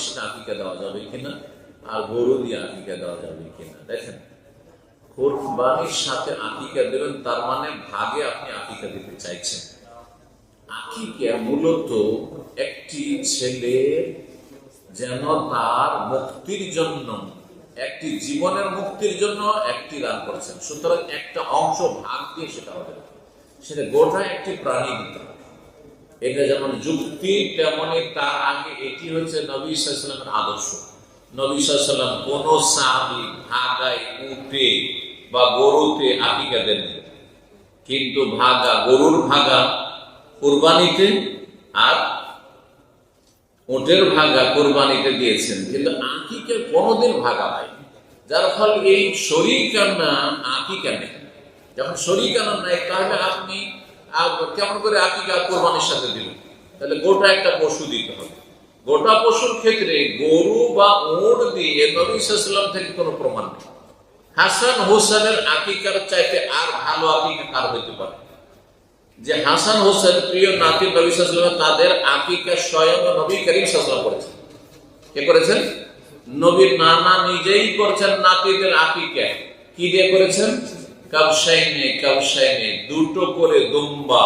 কোরবানির সাথে আকিকা দেওয়া যাবে কিনা, আর গরু দিয়ে আকিকা দেওয়া যাবে কিনা। দেখেন, কোরবানির সাথে আকিকা দেবেন, তার মানে ভাগে আপনি আকিকা দিতে চাইছেন। আকিকা মূলত একটি ছেলে যেন তার মুক্তির জন্য, একটি জীবনের মুক্তির জন্য একটি দান করছেন, সুতরাং একটা অংশ ভাগ দিয়ে সেটা হবে, সেটা গোটা একটি প্রাণী দিতে হবে। এটা যেমন যুক্তি, তেমনি তার আগে এটি হচ্ছে নবী সাল্লাল্লাহু আলাইহি ওয়াসাল্লামের আদর্শ। নবী সাল্লাল্লাহু আলাইহি ওয়াসাল্লাম কোন সাহাবী ভাগায়, উটে বা গরুতে আকিকা দেননি, কিন্তু ভাগা, গরুর ভাগা কুরবানিতে আর উটের ভাগা কুরবানিতে দিয়েছেন, কিন্তু আকিকা কোনোদিন ভাগা হয়। যার ফলে এই শরীকানা আকিকা নেই। যখন শরীকানা নেই, তাহলে আপনি কেমন করে আকিকা কোরবানির সাথে দিলেন? তাহলে গোটা একটা পশু দিতে হবে। গোটা পশুর ক্ষেত্রে গরু বা উট দিয়ে নবী সাল্লাল্লাহু আলাইহি ওয়াসাল্লাম থেকে কোনো প্রমাণ নেই। হাসান হোসেনের আকিকার চাইতে আর ভালো আকিকা কার হইতে পারে? যে হাসান হোসেন প্রিয় নাতি নবী সাল্লাল্লাহু আলাইহি ওয়াসাল্লাম, তাদের আকিকা স্বয়ং নবী করিম সাল্লাল্লাহু আলাইহি ওয়াসাল্লাম করেছেন। কে করেছেন? নবীর নানা নিজেই করেছেন নাতিদের আকিকা। কি দিয়ে করেছেন? কাবশাইনে, দুটো করে দুম্বা,